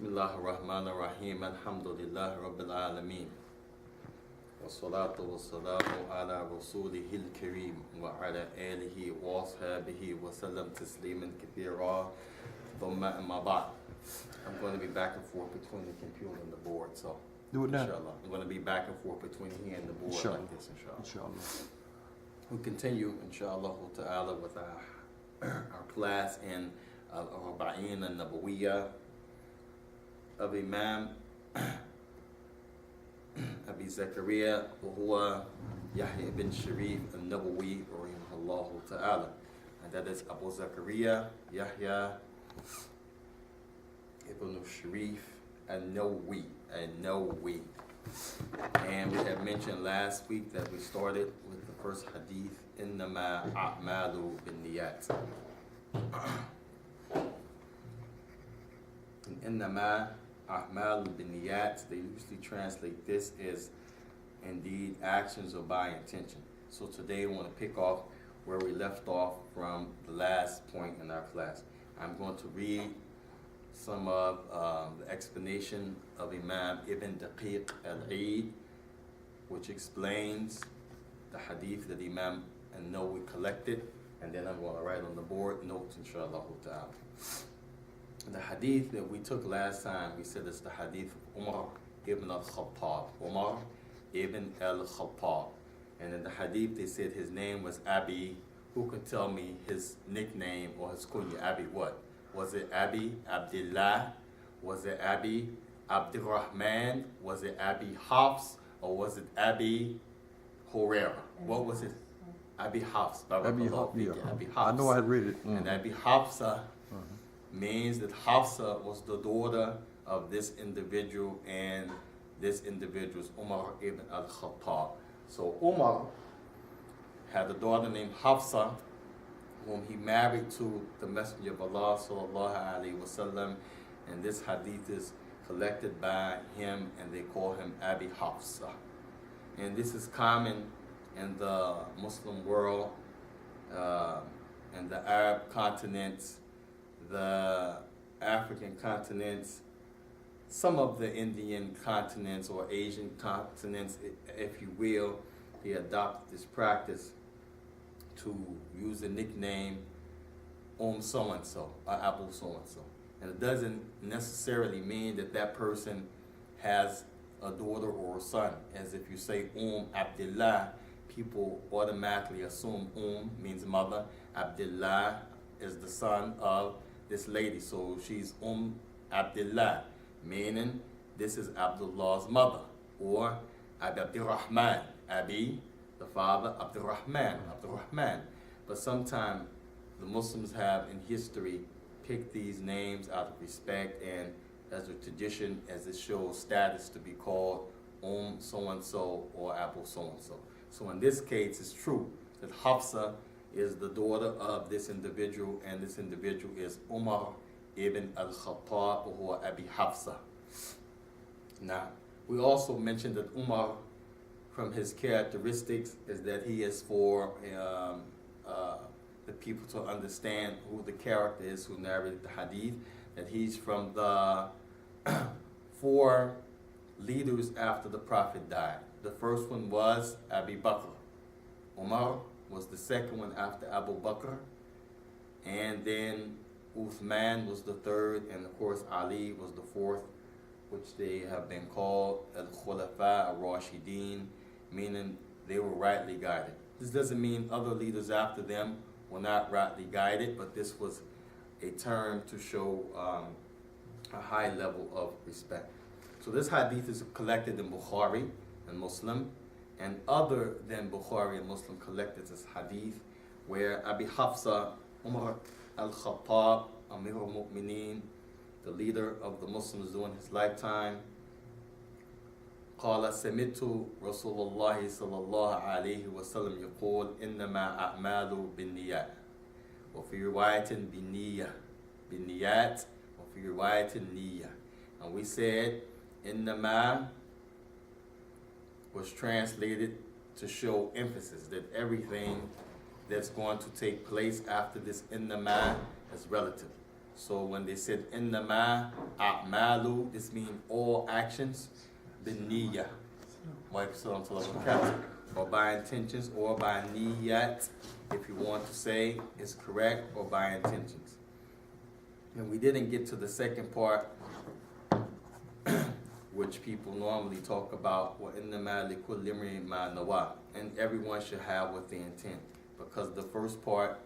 Bismillah ar-Rahman ar-Rahim. Alhamdulillah Rabbil Alameen. Wassalatu wassalamu ala rasulihil kareem wa ala alihi wa ashabihi wa sallam tasliman kathira. Thumma amma ba'd. I'm going to be back and forth between the computer and the board, so Do it now. inshallah. I'm going to be back and forth between here and the board Inshallah. like this, inshallah. Inshallah. We continue, inshallah ta'ala, with our class in Al-Arba'in al-Nabawiyya of Imam Abi Zakaria وهو Yahya ibn Sharif al-Nabawi rahimahullah ta'ala, and that is Abu Zakaria Yahya ibn Sharif al-Nawawi. And we had mentioned last week that we started with the first hadith, إِنَّمَا أَعْمَالُ بِالنِّيَّاتِ. إِنَّمَا أَعْمَالُ بِالنِّيَّاتِ, they usually translate this as indeed actions or by intention. So today we want to pick off where we left off from the last point in our class. I'm going to read some of the explanation of Imam Ibn Daqiq al-Eid, which explains the hadith that Imam al-Nawawi collected, and then I'm going to write on the board notes, inshallah ta'ala. The hadith that we took last time, we said it's the hadith of Umar ibn al-Khattab. Umar ibn al-Khattab. And in the hadith they said his name was Abi. Who could tell me his nickname or his kunya? Abi what? Was it Abi Abdullah? Was it Abi Abdurrahman? Was it Abi Hafs? Or was it Abi Huraira? What was it? Abi Hafs. Abi Hafs. Abi Hafs. I know I had read it. And Abi Hafsa means that Hafsa was the daughter of this individual, and this individual is Umar ibn al-Khattab. So Umar had a daughter named Hafsa, whom he married to the Messenger of Allah sallallahu alaihi wasallam, and this hadith is collected by him, and they call him Abi Hafsa. And this is common in the Muslim world, in the Arab continents, the African continents, some of the Indian continents or Asian continents, if you will. They adopted this practice to use a nickname so-and-so, or Abu so-and-so. And it doesn't necessarily mean that that person has a daughter or a son. As if you say Abdullah, people automatically assume means mother. Abdullah is the son of this lady, so she's Abdullah, meaning this is Abdullah's mother. Or Abdurrahman, Abi, the father, Abdurrahman. But sometimes the Muslims have in history picked these names out of respect and as a tradition, as it shows status, to be called so-and-so or Abu so-and-so. So in this case, it's true that Hafsa is the daughter of this individual, and this individual is Umar ibn al-Khattab, or Abi Hafsa. Now, we also mentioned that Umar, from his characteristics, is that he is for the people to understand who the character is who narrated the hadith, that he's from the 4 leaders after the Prophet died. The first one was Abu Bakr. Umar was the second one after Abu Bakr, and then Uthman was the third, and of course Ali was the fourth, which they have been called Al-Khulafa al-Rashidin, meaning they were rightly guided. This doesn't mean other leaders after them were not rightly guided, but this was a term to show a high level of respect. So this hadith is collected in Bukhari and Muslim, and other than Bukhari and Muslim collected this hadith, where Abi Hafsa, Umar al-Khattab, Amir al-Mu'mineen, the leader of the Muslims during his lifetime, قال سمعت رسول الله صلى الله عليه وسلم يقول إنما أعمال بالنيات وفي رواية بالنيات وفي رواية النية. And we said إنما was translated to show emphasis that everything that's going to take place after this إنما is relative. So when they said innama a'malu, this means all actions, binniya. Or by intentions, or by niyat, if you want to say is correct, or by intentions. And we didn't get to the second part, which people normally talk about, وَإِنَّمَا لِكُلِّ امْرِئٍ مَا نَوَىٰ, and everyone should have what they intend, because the first part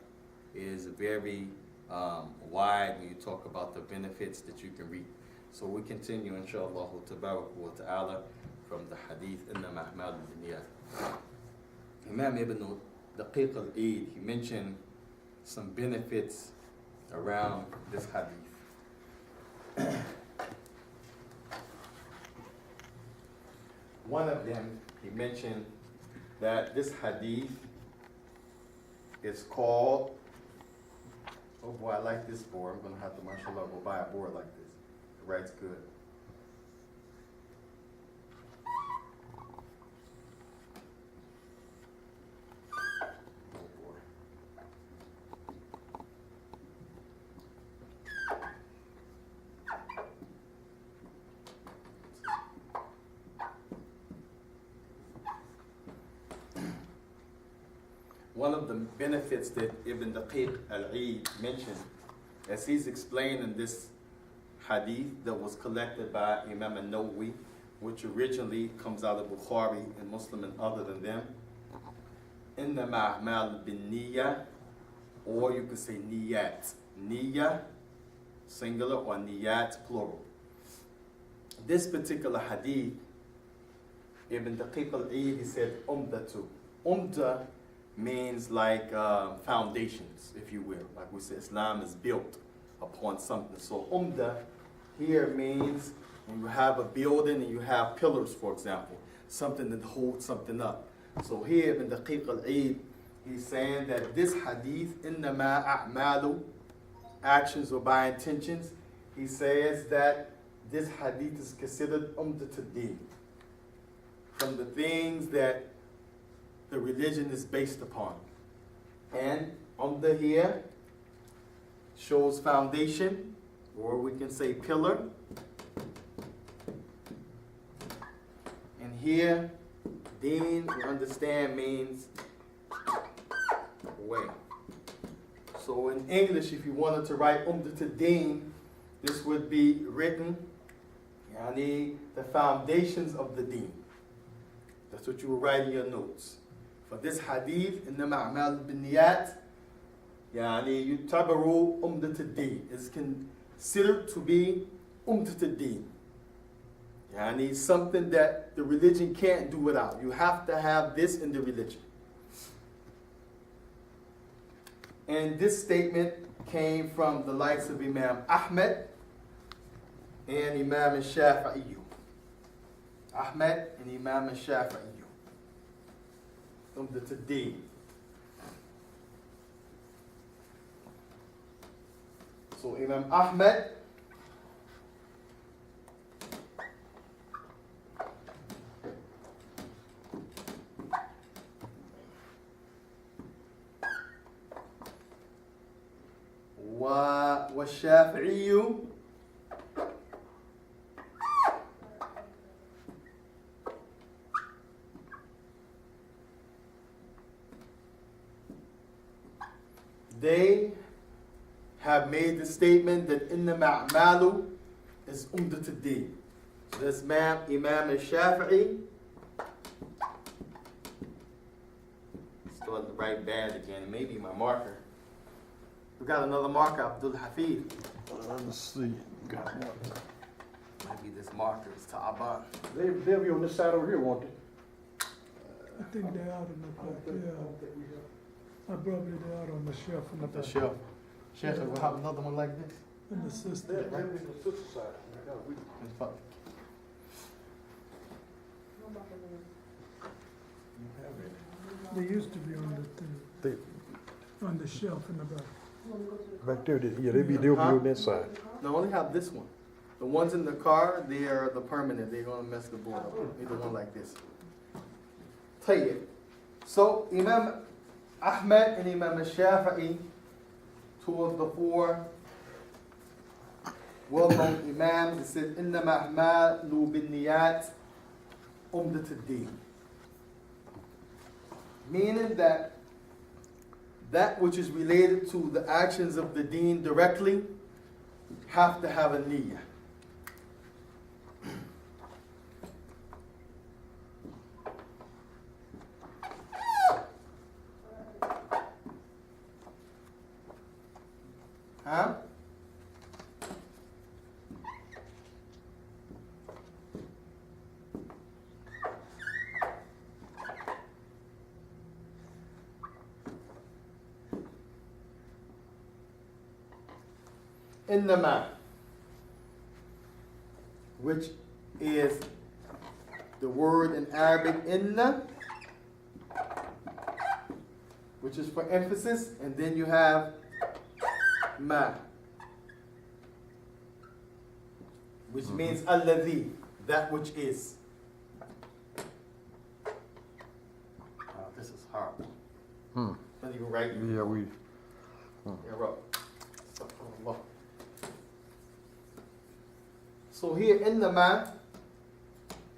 is very wide when you talk about the benefits that you can reap. So we continue, inshallah tabarak wa ta'ala, from the hadith, إِنَّمَا أَعْمَالُ بِالنِّيَّاتِ. Imam Ibn Daqiq al-Eid, he mentioned some benefits around this hadith. One of them, he mentioned that this hadith is called, oh boy, I like this board. I'm going to have to, mashallah, go buy a board like this. It writes good. One of the benefits that Ibn Daqiq al-Eid mentioned, as he's explained in this hadith that was collected by Imam al-Nawawi, which originally comes out of Bukhari and Muslim and other than them, إِنَّمَا أَعْمَالُ بِالنِّيَّةِ, or you could say niyat. Niyya, singular, or niyat, plural. This particular hadith, Ibn Daqiq al-Eid, he said, umdatu. Umda means like foundations, if you will. Like we said, Islam is built upon something. So umda here means when you have a building and you have pillars, for example, something that holds something up. So here in Daqiq al-Eid, he's saying that this hadith, إِنَّمَا أَعْمَالُ, actions or by intentions, he says that this hadith is considered umdat-ad-din, from the things that the religion is based upon. And umda here shows foundation, or we can say pillar. And here, deen, we understand, means way. So in English, if you wanted to write umdat-ad-din, this would be written, yani, the foundations of the deen. That's what you will write in your notes. For this hadith, إِنَّمَا أَعْمَالُ بِالنِّيَّاتِ, يعني يُعْتَبَرُ أُمْدَةُ الدِّينِ, is considered to be أُمْدَةُ الدِّينِ. Yani something that the religion can't do without. You have to have this in the religion. And this statement came from the likes of Imam Ahmed and Imam al-Shafi'i. Ahmed and Imam al-Shafi'i. Umdat-ad-din. So Imam Ahmed والشافعي they have made the statement that إِنَّمَا أَعْمَالُ is umdat-ad-din. So that's Imam al-Shafi'i. Starting to write bad again. Maybe my marker. We got another marker, Abdul Hafid. Let's see. Got one. Maybe this marker is Ta'aban. They'll be on this side over here, won't they? I think they're out in the back, yeah. I probably they're out on the shelf in the The back. shelf. Sheikh, we'll have another one like this. In the system. They'll be on the sister side. It's fine. They used to be on the thing, on the shelf in the back. Back there, yeah, they'll be on that side. No, I only have this one. The ones in the car, they are the permanent. They're going to mess the board up. Need the one like this. Tayyib. So, Imam Ahmed and Imam al-Shafi'i, two of the four well-known imams, it said, إِنَّمَا أَعْمَالُ بِالنِّيَّاتِ عُمْدَةُ الدِّينِ. Meaning that which is related to the actions of the deen directly have to have a niyyah. Huh? Innama, which is the word in Arabic inna, which is for emphasis, and then you have ma, which means alladhi, that which is. Oh, this is hard. Let me go right. Yeah, we. Yeah, right. Astaghfirullah. So here in the ma,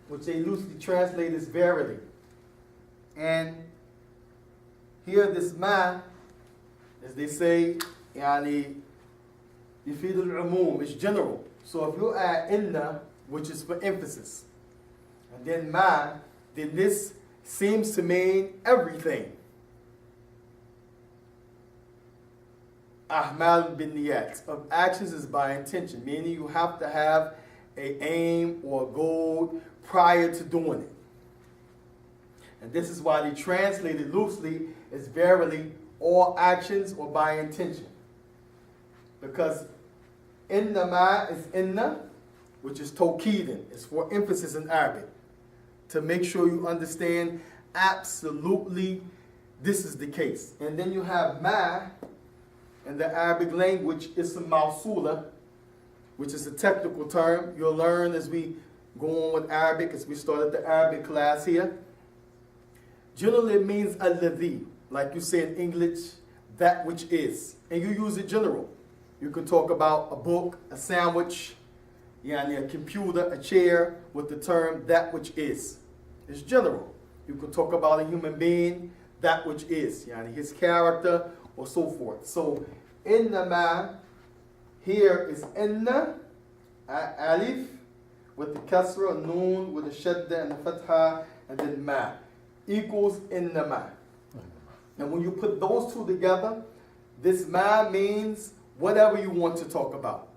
which they loosely translate as verily, and here this ma, as they say, يعني يفيد العموم, is general. So if you add inna, which is for emphasis, and then ma, then this seems to mean everything. Ahmal bin niyat, of actions is by intention, meaning you have to have a aim or a goal prior to doing it. And this is why they translate it loosely as verily all actions or by intention. Because innama is inna, which is tawkeedin, it's for emphasis in Arabic, to make sure you understand absolutely this is the case. And then you have ma, in the Arabic language, ism mawsula, which is a technical term. You'll learn as we go on with Arabic, as we started the Arabic class here. Generally, it means alladhi, like you say in English, that which is. And you use it general. You can talk about a book, a sandwich, a computer, a chair, with the term that which is. It's general. You can talk about a human being, that which is, his character, or so forth. So, innama, here is inna, alif, with the kasra, noon, with the shadda and the fatha, and then ma, equals innama. And when you put those two together, this ma means whatever you want to talk about.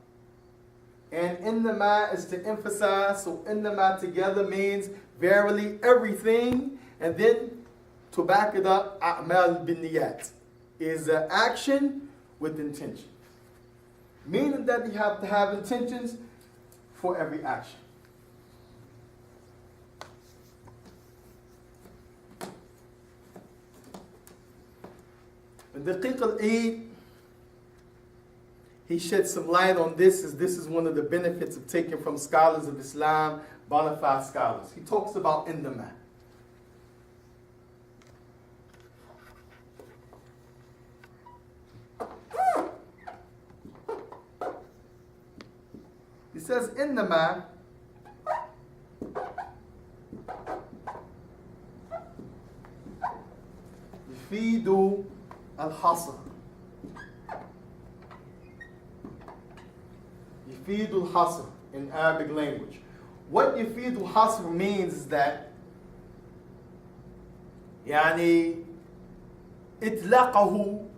And innama is to emphasize, so innama together means verily everything, and then to back it up, a'mal bin niyat is an action with intention. Meaning that you have to have intentions for every action. And Daqiq al-Eid, he shed some light on this, as this is one of the benefits of taking from scholars of Islam, bona fide scholars. He talks about indama. He says, innama yufidu al-hasr. Yufidu al-hasr in Arabic language. What yufidu al-hasr means is that يعني إطلاقه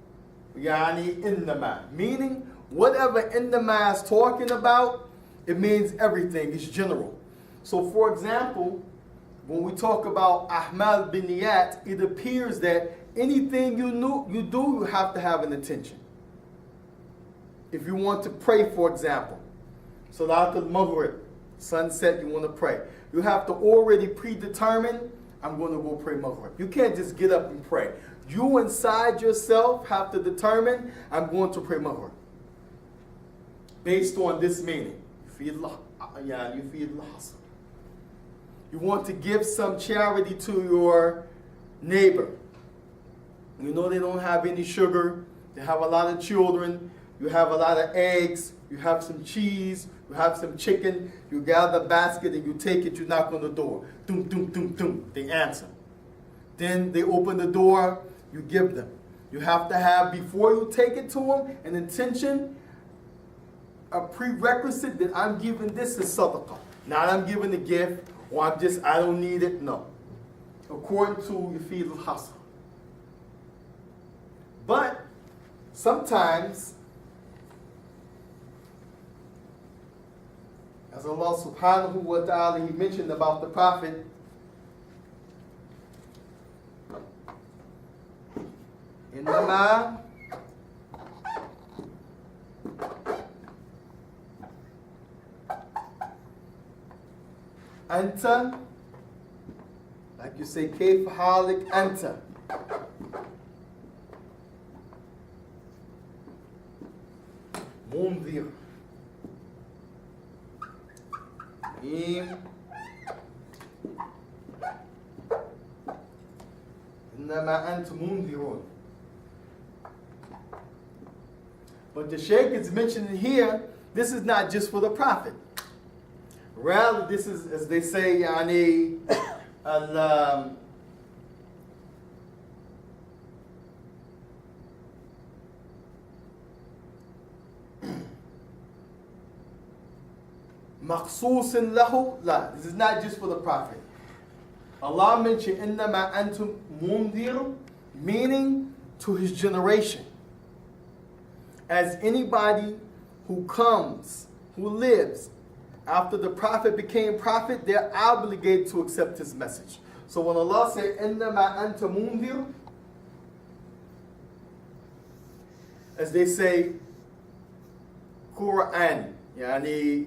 يعني إنما, meaning whatever innama is talking about, it means everything. It's general. So, for example, when we talk about ahmal bin niyat, it appears that anything you do, you have to have an intention. If you want to pray, for example, Salat al-Maghrib, sunset, you want to pray, you have to already predetermine, I'm going to go pray Maghrib. You can't just get up and pray. You inside yourself have to determine, I'm going to pray Maghrib, based on this meaning. You want to give some charity to your neighbor. You know they don't have any sugar, they have a lot of children, you have a lot of eggs, you have some cheese, you have some chicken, you gather a basket and you take it, you knock on the door. Dum, dum, dum, dum. They answer. Then they open the door, you give them. You have to have, before you take it to them, an intention, a prerequisite that I'm giving this as sadaqah. Not I'm giving a gift, or I don't need it, no. According to Yufid al-Hasr. But sometimes, as Allah subhanahu wa ta'ala, He mentioned about the Prophet, إنما أنت, like you say, كيف حالك أنت. منذر. إنما أنت منذر. But the Shaykh is mentioning here, this is not just for the Prophet. Rather, this is, as they say, يعني مخصوص له. لا, this is not just for the Prophet. Allah mentioned إنما أنتم منذر, meaning to his generation. As anybody who comes, who lives after the Prophet became Prophet, they're obligated to accept his message. So when Allah said إنما أنت منذر, as they say, Quran, yani,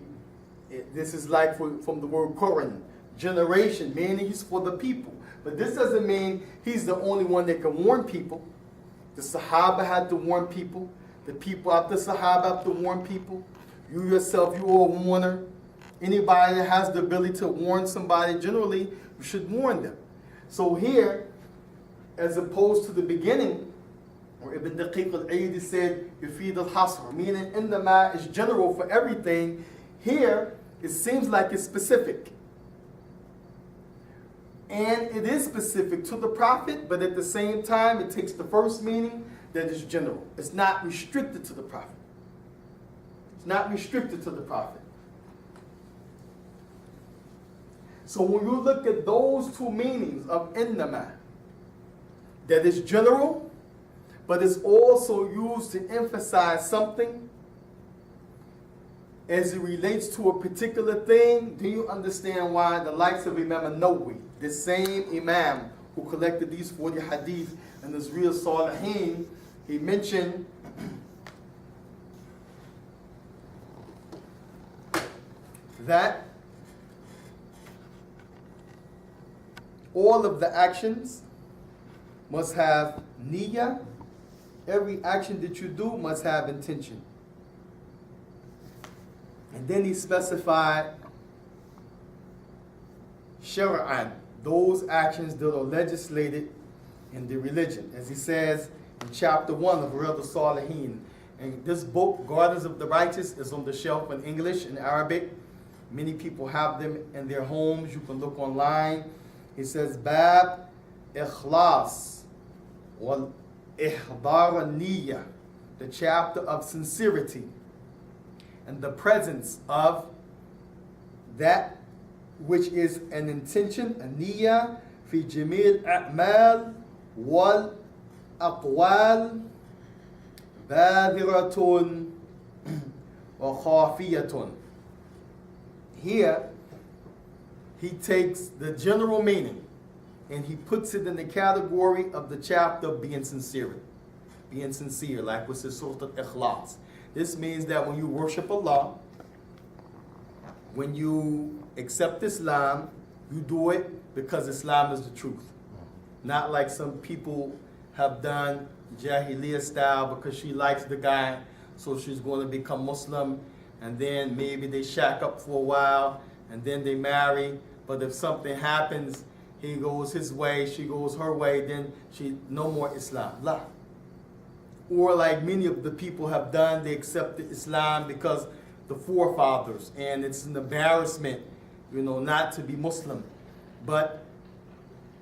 this is like from the word Quran, generation, meaning he's for the people. But this doesn't mean he's the only one that can warn people. The Sahaba had to warn people. The people after Sahaba have to warn people. You yourself, you are a warner. Anybody that has the ability to warn somebody, generally, you should warn them. So here, as opposed to the beginning, where Ibn Daqiq al-Aidi said, Yufid al-Hasr, meaning innama is general for everything, here, it seems like it's specific. And it is specific to the Prophet, but at the same time, it takes the first meaning that is general. It's not restricted to the Prophet. It's not restricted to the Prophet. So when you look at those two meanings of innama, that is general, but it's also used to emphasize something as it relates to a particular thing, do you understand why the likes of Imam Nawawi, the same Imam who collected these 40 hadith in his real Salihin, he mentioned that all of the actions must have niyyah. Every action that you do must have intention. And then he specified shar'an, those actions that are legislated in the religion. As he says in chapter 1 of Riyadh al-Salihin. And this book, Gardens of the Righteous, is on the shelf in English and Arabic. Many people have them in their homes. You can look online. He says, Bab Ikhlas wal Ihdar al-Niyya, the chapter of sincerity and the presence of that which is an intention, a niyyah, fi jamil a'mal wal aqwal badiratun wa khafiyatun. Here, he takes the general meaning and he puts it in the category of the chapter of being sincere. Being sincere, like what's in Surah Al-Ikhlas. This means that when you worship Allah, when you accept Islam, you do it because Islam is the truth. Not like some people have done Jahiliyyah style because she likes the guy, so she's going to become Muslim, and then maybe they shack up for a while, and then they marry. But if something happens, he goes his way, she goes her way, then she no more Islam. La. or like many of the people have done, they accepted Islam because the forefathers, and it's an embarrassment, not to be Muslim. But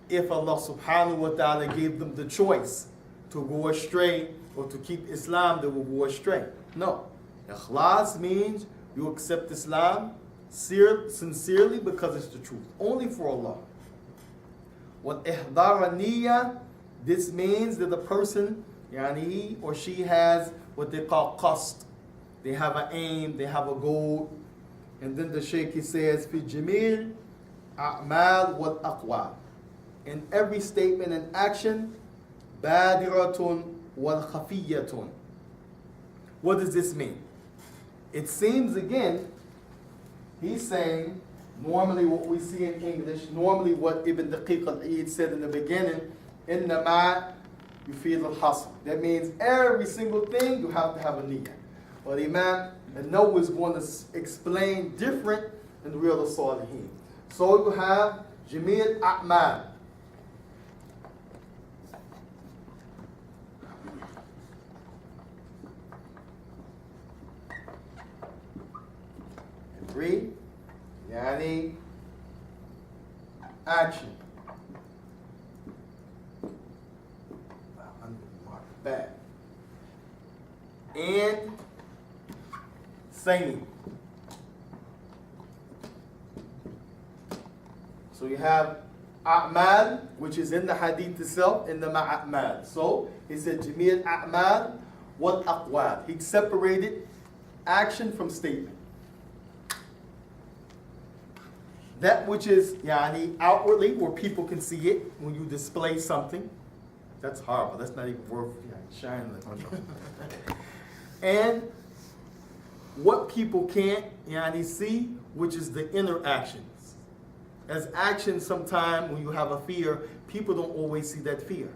if Allah subhanahu wa ta'ala gave them the choice to go astray or to keep Islam, they will go astray. No. Ikhlas means you accept Islam sincerely because it's the truth, only for Allah. What ihdar niyya, this means that the person, he or she has what they call qasd. They have an aim, they have a goal. And then the Shaykh, he says, fi jamil a'mal wal aqwal. In every statement and action, badiratun wal khafiyatun. What does this mean? It seems again, he's saying, normally what we see in English, normally what Ibn Daqiq al-Eid said in the beginning, innama yufid al-hasr. That means every single thing you have to have a niyyah. But Imam An-Nawawi is going to explain different in Riyadh al-Salihin. So you have Jamil A'mal. And 3, Yani action. Back. And saying. So you have A'mal, which is in the hadith itself, in the Ma'a'mal. So he said Jamil A'mal, what aqwal. He separated action from statement. That which is outwardly, where people can see it when you display something. That's horrible. That's not even worth shining. And what people can't see, which is the inner actions. As actions, sometimes when you have a fear, people don't always see that fear.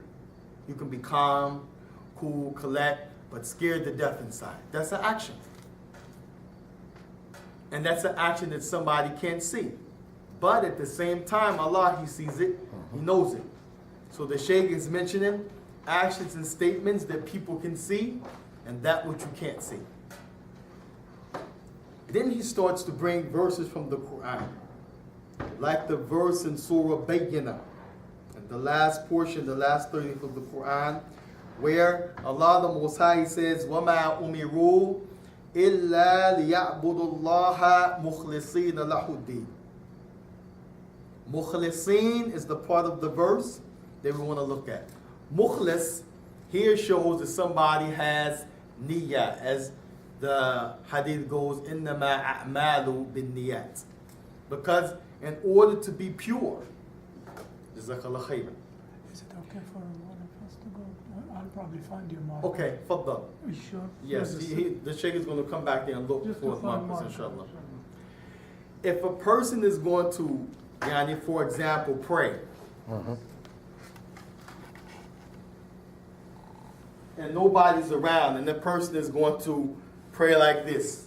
You can be calm, cool, collect, but scared to death inside. That's an action. And that's an action that somebody can't see. But at the same time, Allah, He sees it, He knows it. So the Shaykh is mentioning actions and statements that people can see and that which you can't see. Then he starts to bring verses from the Quran, like the verse in Surah Bayyinah, and the last portion, the last 30th of the Quran, where Allah the Most High says, وَمَا أُمِرُوا إِلَّا لِيَعْبُدُوا اللَّهَ مُخْلِصِينَ لَهُ الدِّينَ. Mukhlisin is the part of the verse that we want to look at. Mukhlis here shows that somebody has niyyah, as the hadith goes, إِنَّمَا أَعْمَالُ بِالنِّيَّاتِ. Because in order to be pure, Jazakallah khairan. Is it okay for one of us to go? I'll probably find your mark. Okay, faddal. Are you sure? Yes, the Shaykh is going to come back there and look Just for to find markers, mark. inshallah. If a person is going to, for example, pray, and nobody's around, and the person is going to pray like this.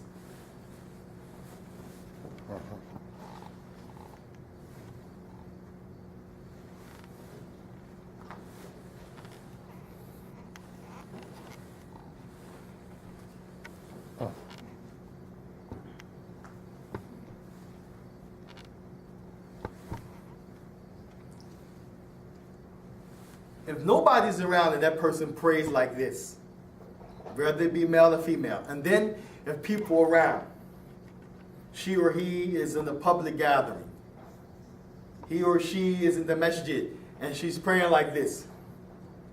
If nobody's around and that person prays like this, whether it be male or female, and then if people are around, she or he is in a public gathering, he or she is in the masjid, and she's praying like this,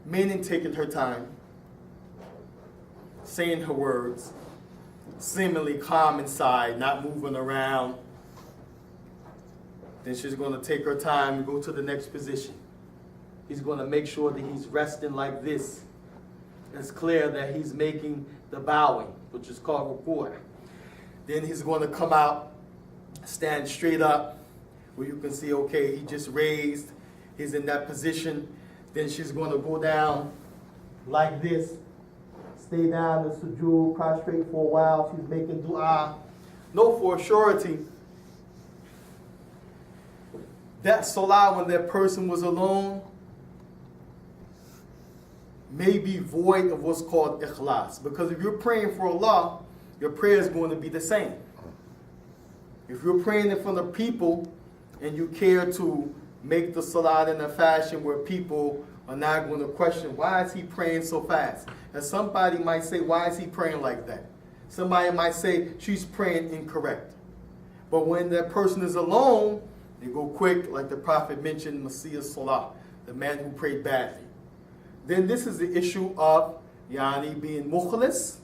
meaning taking her time, saying her words, seemingly calm inside, not moving around, then she's going to take her time and go to the next position. He's going to make sure that he's resting like this. It's clear that he's making the bowing, which is called ruku'. Then he's going to come out, stand straight up, where you can see, okay, he just raised, he's in that position. Then she's going to go down like this, stay down in sujood, prostrate for a while. She's making dua. Know for surety that salah, when that person was alone, may be void of what's called ikhlas. Because if you're praying for Allah, your prayer is going to be the same. If you're praying in front of people and you care to make the salat in a fashion where people are not going to question, why is he praying so fast? And somebody might say, why is he praying like that? Somebody might say, she's praying incorrect. But when that person is alone, they go quick, like the Prophet mentioned, Messiah Salah, the man who prayed badly. Then this is the issue of being mukhlis,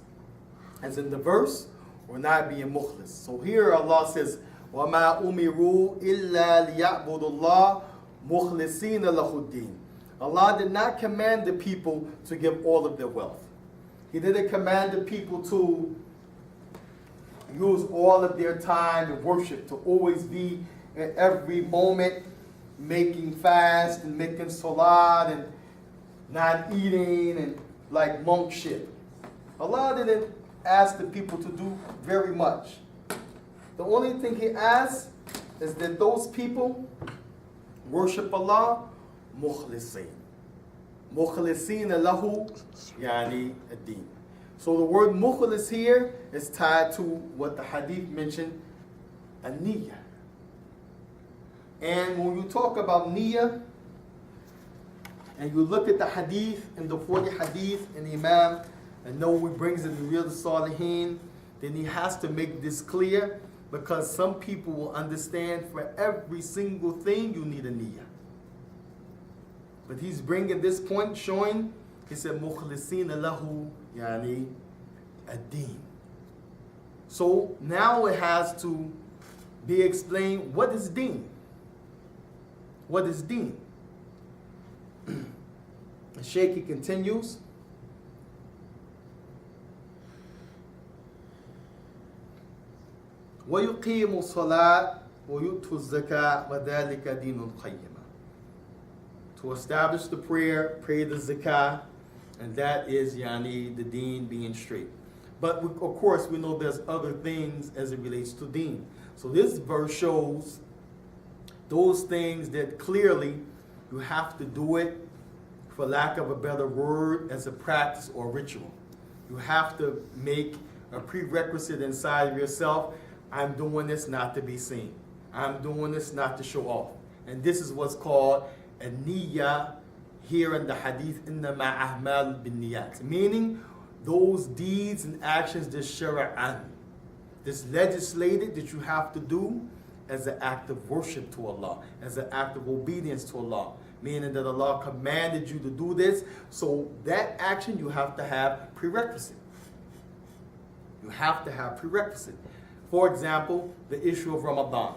as in the verse, or not being mukhlis. So here Allah says, وَمَا أُمِرُوا إِلَّا لِيَعْبُدُوا اللَّهَ مُخْلِصِينَ لَهُ الدِّينَ. Allah did not command the people to give all of their wealth. He didn't command the people to use all of their time in worship, to always be at every moment making fast and making salat and not eating and like monk shit. Allah didn't ask the people to do very much. The only thing He asked is that those people worship Allah mukhlisin. Mukhlisin lahu ad-din. So the word mukhlis here is tied to what the hadith mentioned, a niyyah. And when you talk about niyyah, and you look at the hadith and the 40 hadith, and Imam Nawawi brings in the Riyadh al-Salihin, then he has to make this clear, because some people will understand for every single thing you need a niyyah. But he's bringing this point, showing, he said, mukhlisin lahu ad-din. So now it has to be explained, what is deen? What is deen? The Shaykh, he continues, وَيُقِيمُ الصَّلَاةَ وَيُؤْتُ الزَّكَاةَ وَذَلِكَ دِينُ الْقَيِّمَةِ. To establish the prayer, pray the zakah, and that is the deen being straight. But of course we know there's other things as it relates to deen. So this verse shows those things that clearly you have to do it, for lack of a better word, as a practice or ritual. You have to make a prerequisite inside of yourself. I'm doing this not to be seen. I'm doing this not to show off. And this is what's called a niyyah here in the hadith, إِنَّمَا أَعْمَالُ بِالنِّيَّاتِ, meaning those deeds and actions that shara'an, this legislated that you have to do as an act of worship to Allah, as an act of obedience to Allah, meaning that Allah commanded you to do this, so that action you have to have prerequisite. You have to have prerequisite. For example, the issue of Ramadan.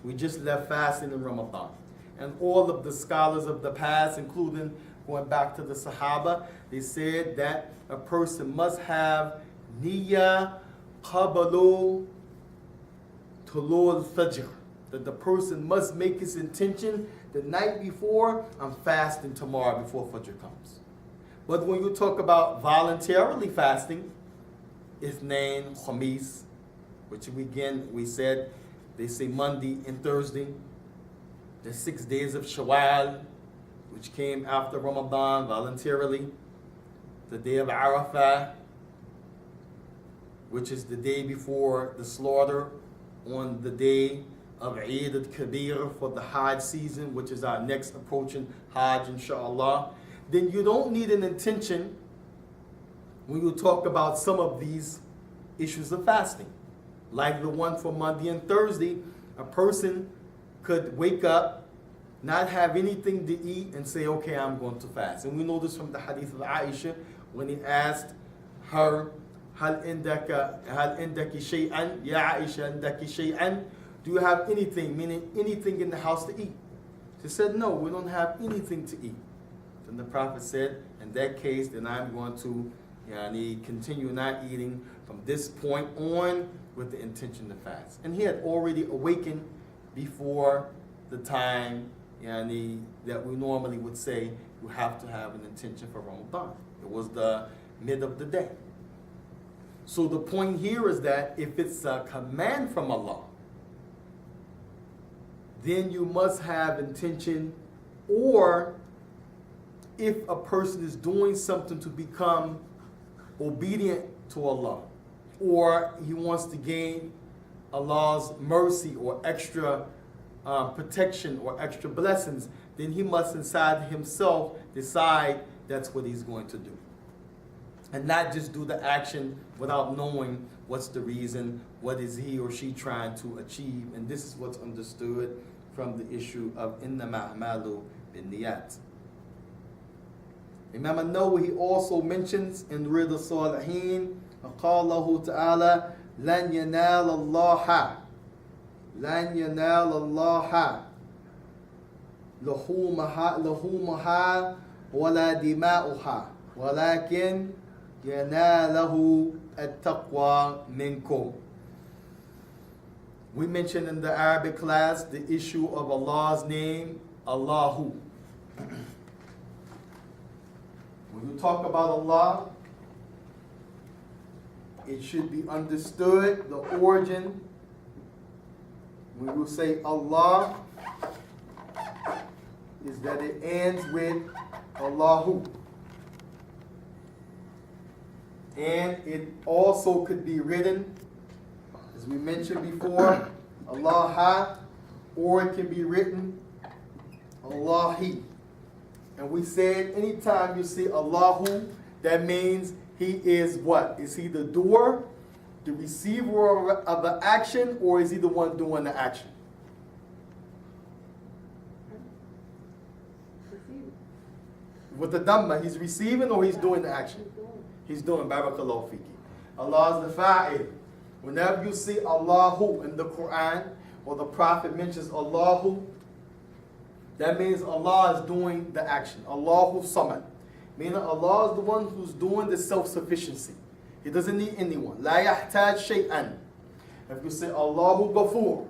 We just left fasting in Ramadan. And all of the scholars of the past, including going back to the Sahaba, they said that a person must have niyyah qabalu tulul al-fajr, that the person must make his intention the night before, I'm fasting tomorrow before Fajr comes. But when you talk about voluntarily fasting, Ithnain, Khamis, which we said, they say Monday and Thursday, the 6 days of Shawwal, which came after Ramadan voluntarily, the day of Arafah, which is the day before the slaughter, on the day of Eid al-Kabir for the Hajj season, which is our next approaching Hajj, inshallah, then you don't need an intention when you talk about some of these issues of fasting. Like the one for Monday and Thursday, a person could wake up, not have anything to eat, and say, okay, I'm going to fast. And we know this from the hadith of Aisha, when he asked her, هل عندك شيئا يا عائشة عندك شيئا, do you have anything, meaning anything in the house to eat? She said, no, we don't have anything to eat. Then the Prophet said, in that case, then I'm going to continue not eating from this point on with the intention to fast. And he had already awakened before the time that we normally would say you have to have an intention for Ramadan. It was the mid of the day. So the point here is that if it's a command from Allah, then you must have intention, or if a person is doing something to become obedient to Allah, or he wants to gain Allah's mercy or extra protection or extra blessings, then he must inside himself decide that's what he's going to do. And not just do the action without knowing what's the reason, what is he or she trying to achieve. And this is what's understood from the issue of innama a'malu binniyat. Imam an-Nawawi, he also mentions in Riyadh al-Salihin, قَالَهُ تَعَالَى لَنْ يَنَالَ اللَّهَ لَنْ يَنَالَ اللَّهَ لُحُومَهَا وَلَا دِمَاؤُهَا وَلَكِنْ يَنَالَهُ التَّقْوَى مِنْكُمْ. We mentioned in the Arabic class the issue of Allah's name, Allahu. When you talk about Allah, it should be understood the origin. When you say Allah, is that it ends with Allahu. And it also could be written, as we mentioned before, Allah, or it can be written Allahi. And we said anytime you see Allahu, that means he is what? Is he the doer, the receiver of the action, or is he the one doing the action? With the Dhamma, he's receiving or he's doing the action? He's doing. Barakallahu fiki. Allah is the fa'il. Whenever you see Allahu in the Quran, or the Prophet mentions Allahu, that means Allah is doing the action. Allahu Samad. Meaning Allah is the one who's doing the self-sufficiency. He doesn't need anyone. La yahtaj shay'an. If you say Allahu Ghafur,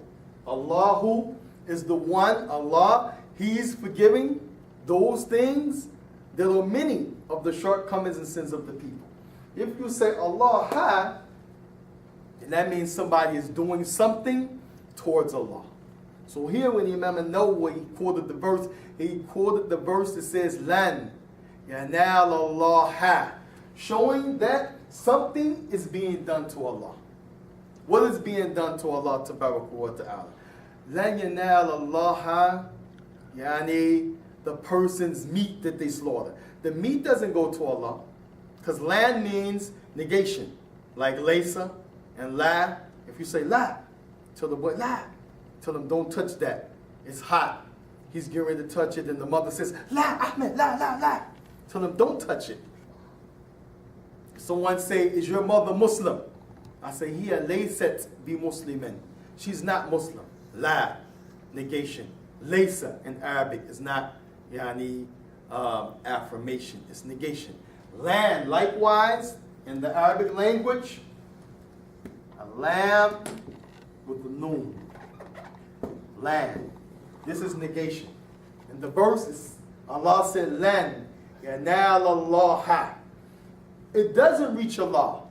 Allahu is the one, Allah, He's forgiving those things that are many of the shortcomings and sins of the people. If you say Allah, then that means somebody is doing something towards Allah. So here when Imam an-Nawawi quoted the verse, he quoted the verse that says, Lan yanal Allah, showing that something is being done to Allah. What is being done to Allah tabaraka wa ta'ala? Lan yanal Allah, yani the person's meat that they slaughter. The meat doesn't go to Allah, because lan means negation, like laysa and la. If you say la, tell the boy la, tell him don't touch that. It's hot. He's getting ready to touch it, and the mother says, la, Ahmed, la. Tell him don't touch it. Someone say, is your mother Muslim? I say, hiya laysat bi muslimin. She's not Muslim. La, negation. Laysa in Arabic is not yani affirmation. It's negation. Land, likewise, in the Arabic language, a lamb with the noon. Land. This is negation. In the verses, Allah said, Lan yanal Allah. It doesn't reach Allah.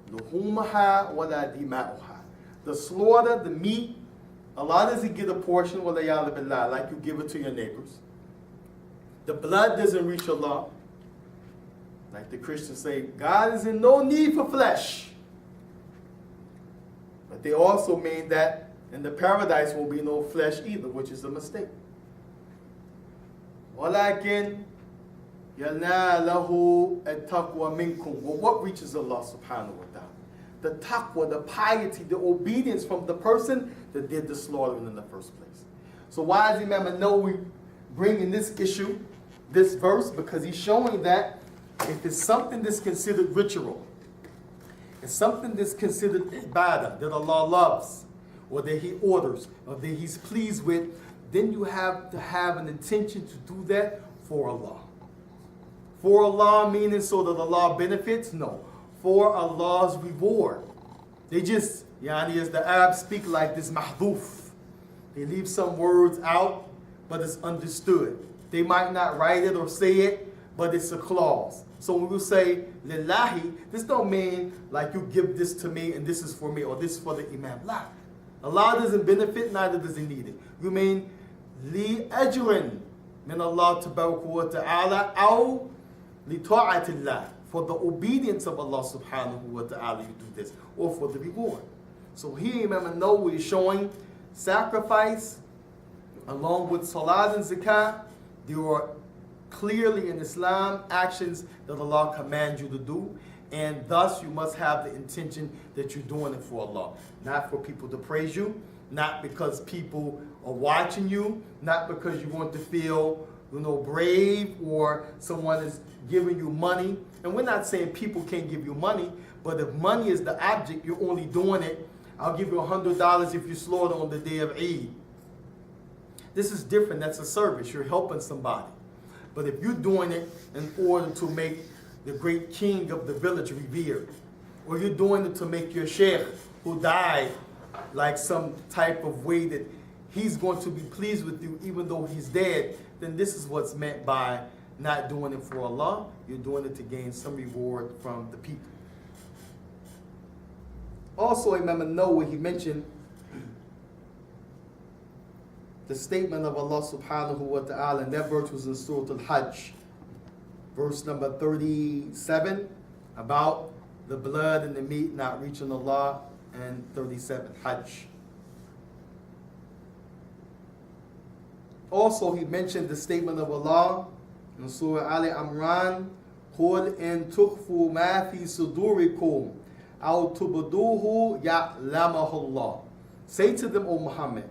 Luhumaha wala dima'uha. The slaughter, the meat, Allah doesn't get a portion, like you give it to your neighbors. The blood doesn't reach Allah. Like the Christians say, God is in no need for flesh. But they also mean that in the paradise will be no flesh either, which is a mistake. وَلَكِنْ يَنَالَهُ التَّقْوَى مِنْكُمْ. Well, what reaches Allah subhanahu wa ta'ala? The taqwa, the piety, the obedience from the person that did the slaughtering in the first place. So why is Imam an-Nawawi bringing this issue, this verse? Because he's showing that if it's something that's considered ritual, it's something that's considered ibadah, that Allah loves, or that He orders, or that He's pleased with, then you have to have an intention to do that for Allah. For Allah meaning so that Allah benefits? No. For Allah's reward. They just, as the Arabs speak like this, mahdoof. They leave some words out, but it's understood. They might not write it or say it, but it's a clause. So when we say lillahi, this don't mean like you give this to me and this is for me or this is for the imam. La. Allah doesn't benefit, neither does He need it. You mean li ajrin من الله تبارك وتعالى أو لطاعة الله. For the obedience of Allah subhanahu wa ta'ala you do this, or for the reward. So here Imam An-Nawawi is showing sacrifice along with salat and zakah. There are clearly in Islam actions that Allah commands you to do, and thus you must have the intention that you're doing it for Allah, not for people to praise you, not because people are watching you, not because you want to feel brave, or someone is giving you money. And we're not saying people can't give you money, but if money is the object, you're only doing it. I'll give you $100 if you slaughter on the day of Eid. This is different. That's a service. You're helping somebody. But if you're doing it in order to make the great king of the village revered, or you're doing it to make your sheikh who died like some type of way that he's going to be pleased with you even though he's dead, then this is what's meant by not doing it for Allah. You're doing it to gain some reward from the people. Also, Imam An-Nawawi, he mentioned the statement of Allah subhanahu wa ta'ala, and that verse was in Surah Al-Hajj, verse number 37, about the blood and the meat not reaching Allah, and 37, Hajj. Also, he mentioned the statement of Allah in Surah Al-Imran, قُلْ إِن تُخْفُوا مَا فِي صُدُورِكُمْ أَوْ تُبْدُوهُ يَعْلَمَهُ اللَّهُ. Say to them, O Muhammad,